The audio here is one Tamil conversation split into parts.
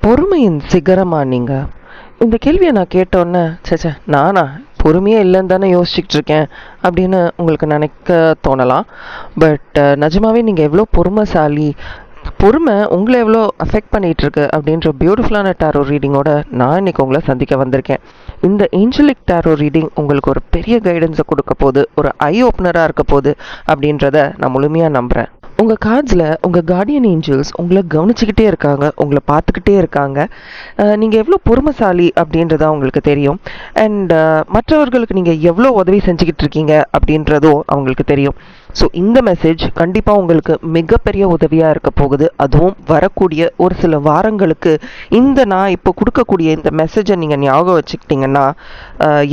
பொறுமையின் சிகரமா நீங்க? இந்த கேள்வியை நான் கேட்டோன்னே, சேச்சே நானா பொறுமையே இல்லைன்னு தானே யோசிச்சுக்கிட்டு இருக்கேன் அப்படின்னு உங்களுக்கு நினைக்க தோணலாம். பட் நிஜமாவே நீங்கள் எவ்வளோ பொறுமைசாலி, பொறுமை உங்களை எவ்வளோ அஃபெக்ட் பண்ணிகிட்டு இருக்கு அப்படின்ற பியூட்டிஃபுல்லான டேரோ ரீடிங்கோட நான் இன்னைக்கு உங்களை சந்திக்க வந்திருக்கேன். இந்த ஏஞ்சலிக் டேரோ ரீடிங் உங்களுக்கு ஒரு பெரிய கைடன்ஸை கொடுக்க போகுது, ஒரு ஐ ஓப்பனராக இருக்க போகுது அப்படின்றத நான் முழுமையாக நம்புகிறேன். உங்கள் கார்ட்ஸில் உங்கள் கார்டியன் ஏஞ்சல்ஸ் உங்களை கவனிச்சுக்கிட்டே இருக்காங்க, உங்களை பார்த்துக்கிட்டே இருக்காங்க. நீங்கள் எவ்வளோ பொறுமைசாலி அப்படின்றத அவங்களுக்கு தெரியும். அண்ட் மற்றவர்களுக்கு நீங்கள் எவ்வளோ உதவி செஞ்சுக்கிட்டு இருக்கீங்க அப்படின்றதும் அவங்களுக்கு தெரியும். ஸோ இந்த மெசேஜ் கண்டிப்பாக உங்களுக்கு மிகப்பெரிய உதவியாக இருக்க போகுது. அதுவும் வரக்கூடிய ஒரு சில வாரங்களுக்கு நான் இப்போ கொடுக்கக்கூடிய இந்த மெசேஜை நீங்கள் ஞாபகம் வச்சுக்கிட்டிங்கன்னா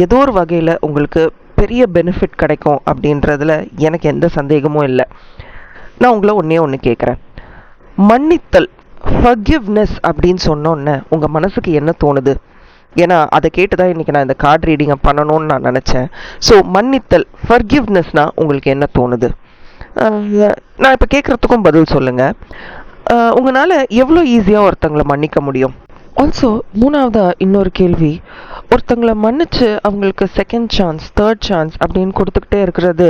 ஏதோ ஒரு வகையில் உங்களுக்கு பெரிய பெனிஃபிட் கிடைக்கும் அப்படின்றதுல எனக்கு எந்த சந்தேகமும் இல்லை. நான் உங்களை ஒன்று கேட்குறேன். மன்னித்தல், ஃபர்கிவ்னஸ் அப்படின்னு சொன்னோன்னே உங்கள் மனசுக்கு என்ன தோணுது? ஏன்னா அதை கேட்டு தான் இன்றைக்கி நான் இந்த கார்டு ரீடிங்கை பண்ணணும்னு நான் நினச்சேன். ஸோ மன்னித்தல், ஃபர்கிவ்னஸ்னால் உங்களுக்கு என்ன தோணுது? நான் இப்போ கேட்குறதுக்கும் பதில் சொல்லுங்கள். உங்களால் எவ்வளோ ஈஸியாக ஒருத்தங்களை மன்னிக்க முடியும்? ஆல்சோ மூணாவதாக இன்னொரு கேள்வி, ஒருத்தங்களை மன்னிச்சு அவங்களுக்கு செகண்ட் சான்ஸ், தேர்ட் சான்ஸ் அப்படின்னு கொடுத்துக்கிட்டே இருக்கிறது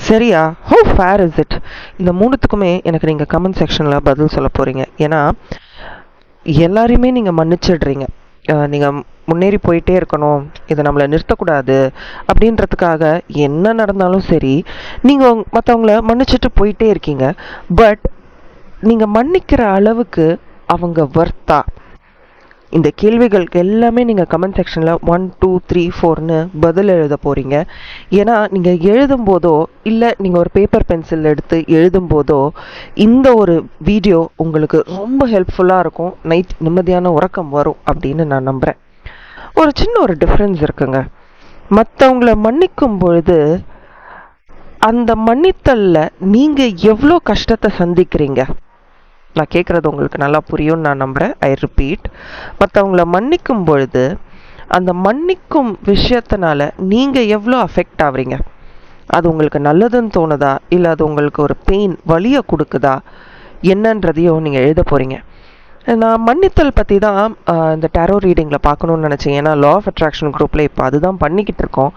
சரியா? How fair is it? இந்த மூணுத்துக்குமே எனக்கு நீங்கள் கமெண்ட் செக்ஷனில் பதில் சொல்ல போகிறீங்க. ஏன்னா எல்லாரையுமே நீங்கள் மன்னிச்சிடுறீங்க, நீங்கள் முன்னேறி போயிட்டே இருக்கணும், இதை நம்மளை நிறுத்தக்கூடாது அப்படின்றதுக்காக என்ன நடந்தாலும் சரி நீங்கள் மற்றவங்கள மன்னிச்சுட்டு போயிட்டே இருக்கீங்க. பட் நீங்கள் மன்னிக்கிற அளவுக்கு அவங்க வர்த்தா? இந்த கேள்விகளுக்கு எல்லாமே நீங்கள் கமெண்ட் செக்ஷனில் 1 2 3 4ன்னு பதில் எழுத போகிறீங்க. ஏன்னா நீங்கள் எழுதும்போதோ இல்லை நீங்கள் ஒரு பேப்பர் பென்சில் எடுத்து எழுதும்போதோ இந்த ஒரு வீடியோ உங்களுக்கு ரொம்ப ஹெல்ப்ஃபுல்லாக இருக்கும். நைட் நிம்மதியான உறக்கம் வரும் அப்படின்னு நான் நம்புகிறேன். ஒரு சின்ன ஒரு டிஃப்ரென்ஸ் இருக்குங்க. மற்றவங்கள மன்னிக்கும் பொழுது அந்த மன்னித்தலில் நீங்கள் எவ்வளோ கஷ்டத்தை சந்திக்கிறீங்க? நான் கேட்குறது உங்களுக்கு நல்லா புரியும்னு நான் நம்புகிறேன். ஐ ரிப்பீட், மற்றவங்கள மன்னிக்கும் பொழுது அந்த மன்னிக்கும் விஷயத்தினால நீங்கள் எவ்வளோ அஃபெக்ட் ஆகுறீங்க? அது உங்களுக்கு நல்லதுன்னு தோணுதா, இல்லை அது உங்களுக்கு ஒரு பெயின், வலியை கொடுக்குதா, என்னன்றதையும் நீங்கள் எழுத போகிறீங்க. நான் மன்னித்தல் பற்றி தான் இந்த டேரோ ரீடிங்கில் பார்க்கணுன்னு நினச்சேன். ஏன்னா லா ஆஃப் அட்ராக்ஷன் குரூப்பில் இப்போ அதுதான் பண்ணிக்கிட்டு இருக்கோம்.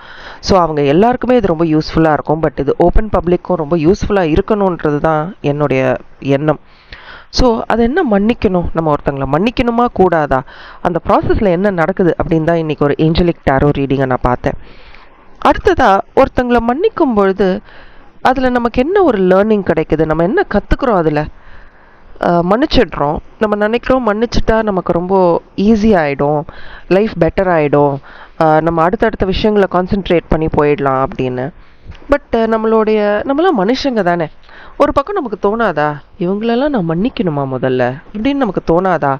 ஸோ அவங்க எல்லாருக்குமே இது ரொம்ப யூஸ்ஃபுல்லாக இருக்கும். பட் இது ஓப்பன் பப்ளிக்கும் ரொம்ப யூஸ்ஃபுல்லாக இருக்கணுன்றது தான் என்னுடைய எண்ணம். ஸோ அது என்ன மன்னிக்கணும், நம்ம ஒருத்தங்களை மன்னிக்கணுமா கூடாதா, அந்த ப்ராசஸில் என்ன நடக்குது அப்படின்னு தான் இன்றைக்கி ஒரு ஏஞ்சலிக் டேரோ ரீடிங்கை நான் பார்த்தேன். அடுத்ததாக ஒருத்தங்களை மன்னிக்கும் பொழுது அதில் நமக்கு என்ன ஒரு லேர்னிங் கிடைக்குது, நம்ம என்ன கற்றுக்குறோம்? அதில் மன்னிச்சிடுறோம், நம்ம நினைக்கிறோம் மன்னிச்சிட்டா நமக்கு ரொம்ப ஈஸியாகிடும், லைஃப் பெட்டர் ஆகிடும், நம்ம அடுத்தடுத்த விஷயங்களை கான்சென்ட்ரேட் பண்ணி போயிடலாம் அப்படின்னு. பட் நம்மளாம் மனுஷங்க தானே. ஒரு பக்கம் நமக்கு தோணாதா, இவங்களெல்லாம் நான் மன்னிக்கணுமா முதல்ல அப்படின்னு நமக்கு தோணாதா?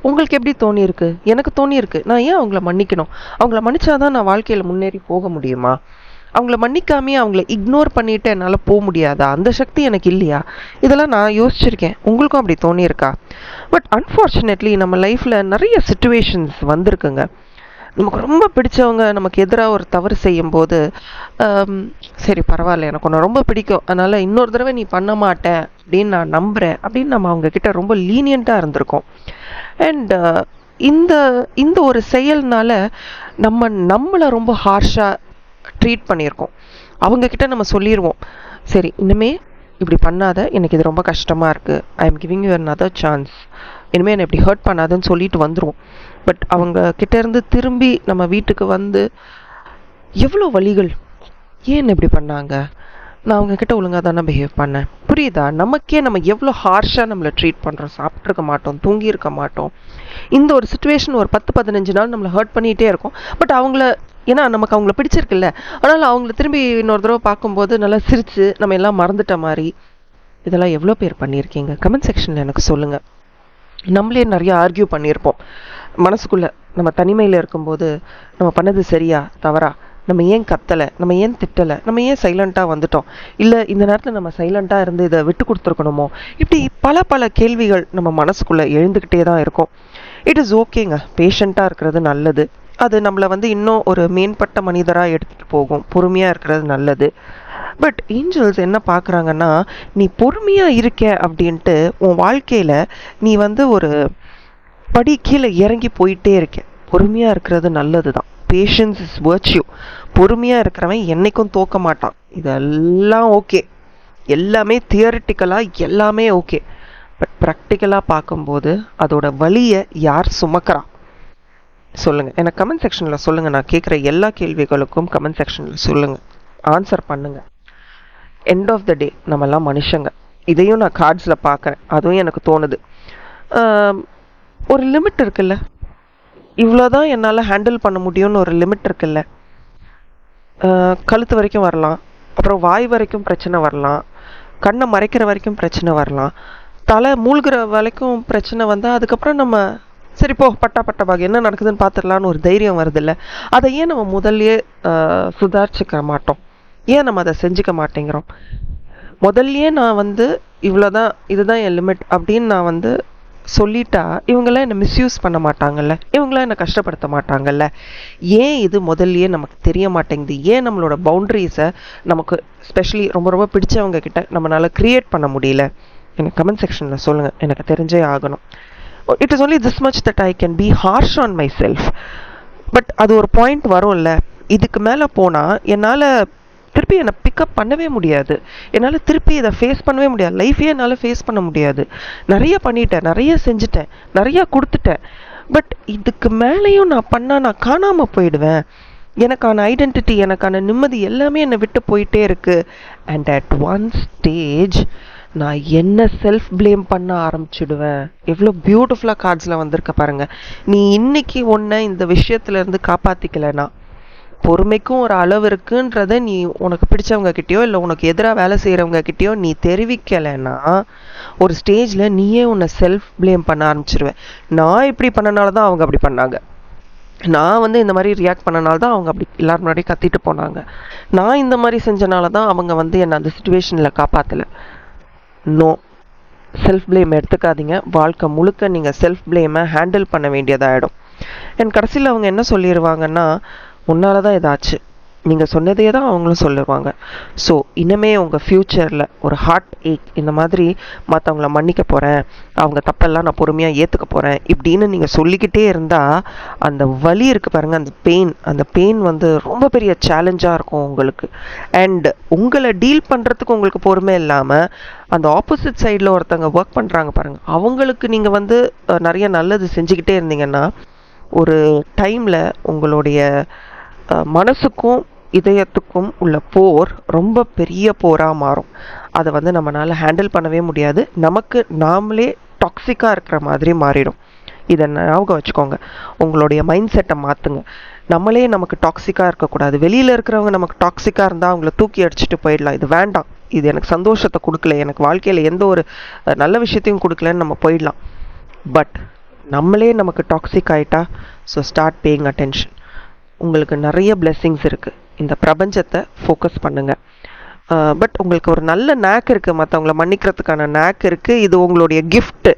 உங்களுக்கு எப்படி தோணியிருக்கு? எனக்கு தோணியிருக்கு. நான் ஏன் அவங்கள மன்னிக்கணும்? அவங்கள மன்னிச்சாதான் நான் வாழ்க்கையில் முன்னேறி போக முடியுமா? அவங்கள மன்னிக்காமே அவங்கள இக்னோர் பண்ணிட்டு என்னால் போக முடியாதா? அந்த சக்தி எனக்கு இல்லையா? இதெல்லாம் நான் யோசிச்சிருக்கேன். உங்களுக்கும் அப்படி தோணியிருக்கா? பட் அன்ஃபார்ச்சுனேட்லி நம்ம லைஃப்பில் நிறைய சுச்சுவேஷன்ஸ் வந்திருக்குங்க. நமக்கு ரொம்ப பிடிச்சவங்க நமக்கு எதிராக ஒரு தவறு செய்யும்போது சரி பரவாயில்ல, எனக்கு ஒன்று ரொம்ப பிடிக்கும், அதனால் இன்னொரு தடவை நீ பண்ண மாட்டேன் அப்படின்னு நான் நம்புகிறேன் அப்படின்னு நம்ம அவங்கக்கிட்ட ரொம்ப லீனியண்ட்டாக இருந்திருக்கோம். அண்ட் இந்த இந்த ஒரு செயல்னால நம்மளை ரொம்ப ஹார்ஷாக ட்ரீட் பண்ணியிருக்கோம். அவங்கக்கிட்ட நம்ம சொல்லிடுவோம், சரி இனிமே இப்படி பண்ணாத, எனக்கு இது ரொம்ப கஷ்டமாக இருக்குது, I am giving you another chance, இனிமேல் என்னை இப்படி ஹர்ட் பண்ணாதுன்னு சொல்லிட்டு வந்துடுவோம். பட் அவங்க கிட்டேருந்து திரும்பி நம்ம வீட்டுக்கு வந்து எவ்வளோ வலிகள், ஏன் இப்படி பண்ணாங்க, நான் அவங்கக்கிட்ட ஒழுங்காக தானே பிஹேவ் பண்ணேன், புரியுதா? நமக்கே நம்ம எவ்வளோ ஹார்ஷாக நம்மளை ட்ரீட் பண்ணுறோம். சாப்பிட்ருக்க மாட்டோம், தூங்கியிருக்க மாட்டோம். இந்த ஒரு சுச்சுவேஷன் ஒரு 10-15 நாள் நம்மளை ஹர்ட் பண்ணிகிட்டே இருக்கும். பட் ஏன்னா நமக்கு அவங்கள பிடிச்சிருக்குல்ல, அதனால் அவங்கள திரும்பி இன்னொரு தடவை பார்க்கும்போது நல்லா சிரித்து நம்ம எல்லாம் மறந்துட்ட மாதிரி. இதெல்லாம் எவ்வளோ பேர் பண்ணியிருக்கீங்க? கமெண்ட் செக்ஷனில் எனக்கு சொல்லுங்கள். நம்மளே நிறைய ஆர்கியூ பண்ணியிருப்போம் மனசுக்குள்ளே. நம்ம தனிமையில் இருக்கும்போது நம்ம பண்ணது சரியா தவறா, நம்ம ஏன் கத்தலை, நம்ம ஏன் திட்டலை, நம்ம ஏன் சைலண்ட்டாக வந்துட்டோம், இல்லை இந்த நேரத்தில் நம்ம சைலண்ட்டாக இருந்து இதை விட்டு கொடுத்துருக்கணுமோ, இப்படி பல கேள்விகள் நம்ம மனசுக்குள்ளே எழுந்துக்கிட்டே தான் இருக்கும். இட் இஸ் ஓகேங்க, பேஷண்ட்டாக இருக்கிறது நல்லது. அது நம்மளை இன்னும் ஒரு மேம்பட்ட மனிதராக எடுத்துகிட்டு போகும். பொறுமையாக இருக்கிறது நல்லது. பட் ஏஞ்சல்ஸ் என்ன பார்க்குறாங்கன்னா, நீ பொறுமையாக இருக்க அப்படின்ட்டு உன் வாழ்க்கையில் நீ ஒரு படி கீழே இறங்கி போயிட்டே இருக்கேன். பொறுமையாக இருக்கிறது நல்லது தான். Patience is virtue. பொறுமையாக இருக்கிறவன் என்னைக்கும் தோக்க மாட்டான். இதெல்லாம் ஓகே, எல்லாமே தியரிட்டிக்கலாக எல்லாமே ஓகே. பட் ப்ராக்டிக்கலாக பார்க்கும்போது அதோட வலியை யார் சுமக்கிறா சொல்லுங்கள். எனக்கு கமெண்ட் செக்ஷனில் சொல்லுங்கள். நான் கேட்குற எல்லா கேள்விகளுக்கும் கமெண்ட் செக்ஷனில் சொல்லுங்கள், ஆன்சர் பண்ணுங்கள். எண்ட் ஆஃப் த டே நம்மெல்லாம் மனுஷங்க. இதையும் நான் கார்ட்ஸில் பார்க்குறேன், அதுவும் எனக்கு தோணுது. ஒரு லிமிட் இருக்குல்ல, இவ்வளோதான் என்னால் ஹேண்டில் பண்ண முடியும்னு ஒரு லிமிட் இருக்குல்ல. கழுத்து வரைக்கும் வரலாம், அப்புறம் வாய் வரைக்கும் பிரச்சனை வரலாம், கண்ணை மறைக்கிற வரைக்கும் பிரச்சனை வரலாம், தலை மூழ்கிற வரைக்கும் பிரச்சனை வந்தால் அதுக்கப்புறம் நம்ம சரி போ பட்டா பாக என்ன நடக்குதுன்னு பார்த்துடலான்னு ஒரு தைரியம் வருதில்ல. அதை ஏன் நம்ம முதல்லயே சுதாரிச்சுக்க மாட்டோம்? ஏன் நம்ம அதை செஞ்சுக்க மாட்டேங்கிறோம்? முதல்லயே நான் இவ்வளோதான், இதுதான் என் லிமிட் அப்படின்னு நான் சொல்லிட்டா இவங்களாம் என்னை மிஸ்யூஸ் பண்ண மாட்டாங்கல்ல, இவங்களாம் என்னை கஷ்டப்படுத்த மாட்டாங்கல்ல. ஏன் இது முதல்லயே நமக்கு தெரிய மாட்டேங்குது? ஏன் நம்மளோட பவுண்ட்ரிஸை நமக்கு ஸ்பெஷலி ரொம்ப ரொம்ப பிடிச்சவங்க கிட்ட நம்மளால கிரியேட் பண்ண முடியல? எனக்கு கமெண்ட் செக்ஷனில் சொல்லுங்கள், எனக்கு தெரிஞ்சே ஆகணும். It is only this much that I can be harsh on my self. But அது ஒரு பாயிண்ட் வரும்ல, இதுக்கு மேலே போனால் என்னால் திருப்பி என்னை பிக்கப் பண்ணவே முடியாது, என்னால் திருப்பி இதை ஃபேஸ் பண்ணவே முடியாது, லைஃபே என்னால் ஃபேஸ் பண்ண முடியாது. நிறைய பண்ணிட்டேன், நிறைய செஞ்சுட்டேன், நிறையா கொடுத்துட்டேன். பட் இதுக்கு மேலேயும் நான் பண்ணால் நான் காணாமல் போயிடுவேன். எனக்கான ஐடென்டிட்டி, எனக்கான நிம்மதி எல்லாமே என்னை விட்டு போயிட்டே இருக்கு. அண்ட் அட் ஒன் ஸ்டேஜ் நான் என்ன செல்ஃப் பிளேம் பண்ண ஆரம்பிச்சிடுவேன். எவ்வளோ பியூட்டிஃபுல்லாக கார்ட்ஸில் வந்திருக்க பாருங்க. நீ இன்னைக்கு ஒன்றை இந்த விஷயத்துலேருந்து காப்பாற்றிக்கலைன்னா, பொறுமைக்கும் ஒரு அளவு இருக்குன்றத நீ உனக்கு பிடிச்சவங்க கிட்டேயோ இல்லை உனக்கு எதிராக வேலை செய்கிறவங்க கிட்டேயோ நீ தெரிவிக்கலைன்னா, ஒரு ஸ்டேஜில் நீயே உன்னை செல்ஃப் பிளேம் பண்ண ஆரம்பிச்சிருவேன். நான் இப்படி பண்ணனால தான் அவங்க அப்படி பண்ணாங்க, நான் இந்த மாதிரி ரியாக்ட் பண்ணனால தான் அவங்க அப்படி எல்லாரும் முன்னாடி கத்திட்டு போனாங்க, நான் இந்த மாதிரி செஞ்சனால தான் அவங்க என்னை அந்த சுச்சுவேஷனில் காப்பாற்றலை. நோ, செல்ஃப் பிளேம் எடுத்துக்காதீங்க. வாழ்க்கை முழுக்க நீங்கள் செல்ஃப் பிளேமை ஹேண்டில் பண்ண வேண்டியதாகிடும். என் கடைசியில் அவங்க என்ன சொல்லிடுவாங்கன்னா, உன்னால தான் இதாச்சு, நீங்கள் சொன்னதே தான் அவங்களும் சொல்லுவாங்க. ஸோ இனிமே உங்கள் ஃப்யூச்சரில் ஒரு ஹார்ட் ஏக் இந்த மாதிரி மற்றவங்கள மன்னிக்க போகிறேன், அவங்க தப்பெல்லாம் நான் பொறுமையாக ஏற்றுக்க போகிறேன் இப்படின்னு நீங்கள் சொல்லிக்கிட்டே இருந்தால் அந்த வலி இருக்குது பாருங்கள், அந்த பெயின் ரொம்ப பெரிய சேலஞ்சாக இருக்கும் உங்களுக்கு. அண்ட் உங்களை டீல் பண்ணுறதுக்கு உங்களுக்கு பொறுமை இல்லாமல் அந்த ஆப்போசிட் சைடில் ஒருத்தவங்க ஒர்க் பண்ணுறாங்க பாருங்கள், அவங்களுக்கு நீங்கள் நிறைய நல்லது செஞ்சுக்கிட்டே இருந்தீங்கன்னா ஒரு டைமில் உங்களுடைய மனசுக்கும் இதயத்துக்கும் உள்ள போர் ரொம்ப பெரிய போராக மாறும். அதை நம்மளால் ஹேண்டில் பண்ணவே முடியாது, நமக்கு நாமளே டாக்ஸிக்காக இருக்கிற மாதிரி மாறிடும். இதை ஞாபகம் வச்சுக்கோங்க. உங்களுடைய மைண்ட் செட்டை மாற்றுங்க. நம்மளே நமக்கு டாக்ஸிக்காக இருக்கக்கூடாது. வெளியில் இருக்கிறவங்க நமக்கு டாக்ஸிக்காக இருந்தால் அவங்கள தூக்கி அடிச்சுட்டு போயிடலாம். இது வேண்டாம், இது எனக்கு சந்தோஷத்தை கொடுக்கல, எனக்கு வாழ்க்கையில் எந்த ஒரு நல்ல விஷயத்தையும் கொடுக்கலன்னு நம்ம போயிடலாம். பட் நம்மளே நமக்கு டாக்ஸிக் ஆகிட்டா, ஸோ ஸ்டார்ட் பேயிங் அட்டென்ஷன். உங்களுக்கு நிறைய பிளெஸ்ஸிங்ஸ் இருக்குது, இந்த பிரபஞ்சத்தை ஃபோக்கஸ் பண்ணுங்கள். பட் உங்களுக்கு ஒரு நல்ல நேக் இருக்குது, மற்றவங்களை மன்னிக்கிறதுக்கான நேக் இருக்குது. இது உங்களுடைய கிஃப்ட்டு,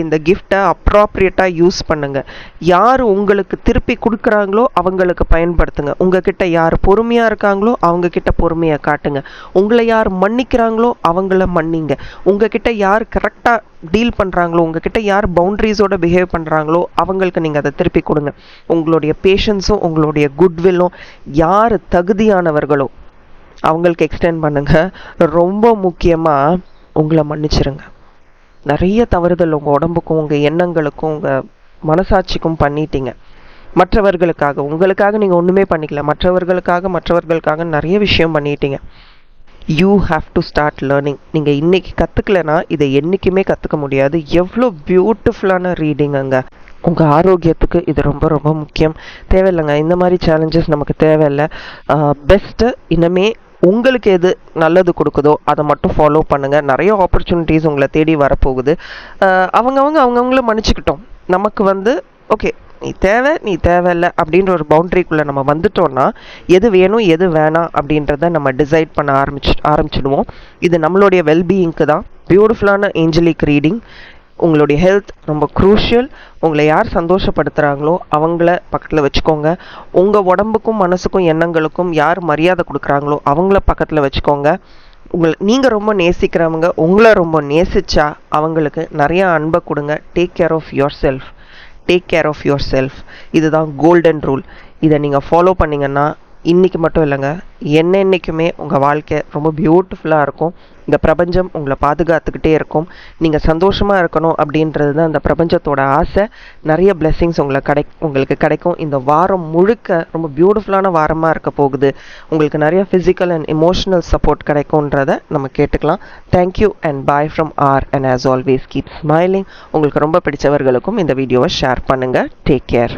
இந்த கிஃப்டை அப்ராப்ரியேட்டாக யூஸ் பண்ணுங்கள். யார் உங்களுக்கு திருப்பி கொடுக்குறாங்களோ அவங்களுக்கு பயன்படுத்துங்க. உங்ககிட்ட யார் பொறுமையாக இருக்காங்களோ அவங்கக்கிட்ட பொறுமையை காட்டுங்க. உங்களை யார் மன்னிக்கிறாங்களோ அவங்கள மன்னிங்க. உங்ககிட்ட யார் கரெக்டாக டீல் பண்ணுறாங்களோ, உங்ககிட்ட யார் பவுண்ட்ரிஸோட பிஹேவ் பண்ணுறாங்களோ அவங்களுக்கு நீங்கள் அதை திருப்பி கொடுங்க. உங்களுடைய பேஷன்ஸும் உங்களுடைய குட்வில்லும் யார் தகுதியானவர்களோ அவங்களுக்கு எக்ஸ்டெண்ட் பண்ணுங்க. ரொம்ப முக்கியமாக உங்களை மன்னிச்சிருங்க. நிறைய தவறுதல் உங்கள் உடம்புக்கும் உங்கள் எண்ணங்களுக்கும் உங்கள் மனசாட்சிக்கும் பண்ணிட்டீங்க. மற்றவர்களுக்காக, உங்களுக்காக நீங்கள் ஒன்றுமே பண்ணிக்கல, மற்றவர்களுக்காக நிறைய விஷயம் பண்ணிட்டீங்க. You have to start learning. நீங்கள் இன்னைக்கு கற்றுக்கலைன்னா இதை என்றைக்குமே கற்றுக்க முடியாது. எவ்வளோ பியூட்டிஃபுல்லான ரீடிங் அங்கே. உங்கள் ஆரோக்கியத்துக்கு இது ரொம்ப ரொம்ப முக்கியம். தேவையில்லைங்க, இந்த மாதிரி சேலஞ்சஸ் நமக்கு தேவையில்லை. பெஸ்ட்டு இனிமே உங்களுக்கு எது நல்லது கொடுக்குதோ அதை மட்டும் ஃபாலோ பண்ணுங்கள். நிறைய ஆப்பர்ச்சுனிட்டிஸ் உங்களை தேடி வரப்போகுது. அவங்கவுங்கள மன்னிச்சுக்கிட்டோம். நமக்கு ஓகே, நீ தேவையில்லை அப்படின்ற ஒரு பவுண்ட்ரிக்குள்ளே நம்ம வந்துட்டோம்னா எது வேணும் எது வேணாம் அப்படின்றத நம்ம டிசைட் பண்ண ஆரம்பிச்சிடுவோம். இது நம்மளுடைய வெல்பீயிங்க்கு தான். பியூட்டிஃபுல்லான ஏஞ்சலிக் ரீடிங். உங்களுடைய ஹெல்த் ரொம்ப க்ரூஷியல். உங்களை யார் சந்தோஷப்படுத்துகிறாங்களோ அவங்கள பக்கத்தில் வச்சுக்கோங்க. உங்கள் உடம்புக்கும் மனசுக்கும் எண்ணங்களுக்கும் யார் மரியாதை கொடுக்குறாங்களோ அவங்கள பக்கத்தில் வச்சுக்கோங்க. நீங்கள் ரொம்ப நேசிக்கிறவங்க உங்களை ரொம்ப நேசிச்சா அவங்களுக்கு நிறைய அன்பை கொடுங்க. Take care of yourself. Take care of yourself. இதுதான் கோல்டன் ரூல். இதை நீங்கள் ஃபாலோ பண்ணிங்கன்னா இன்றைக்கி மட்டும் இல்லைங்க, என்னென்னைக்குமே உங்கள் வாழ்க்கை ரொம்ப பியூட்டிஃபுல்லாக இருக்கும். இந்த பிரபஞ்சம் உங்களை பாதுகாத்துக்கிட்டே இருக்கும். நீங்கள் சந்தோஷமாக இருக்கணும் அப்படின்றது தான் அந்த பிரபஞ்சத்தோட ஆசை. நிறைய பிளெஸ்ஸிங்ஸ் உங்களுக்கு கிடைக்கும். இந்த வாரம் முழுக்க ரொம்ப பியூட்டிஃபுல்லான வாரமாக இருக்க போகுது. உங்களுக்கு நிறைய ஃபிசிக்கல் அண்ட் எமோஷனல் சப்போர்ட் கிடைக்கும்ன்றதை நம்ம கேட்டுக்கலாம். Thank you and bye from R and as always keep smiling. உங்களுக்கு ரொம்ப பிடிச்சவர்களுக்கும் இந்த வீடியோவை ஷேர் பண்ணுங்கள். Take care.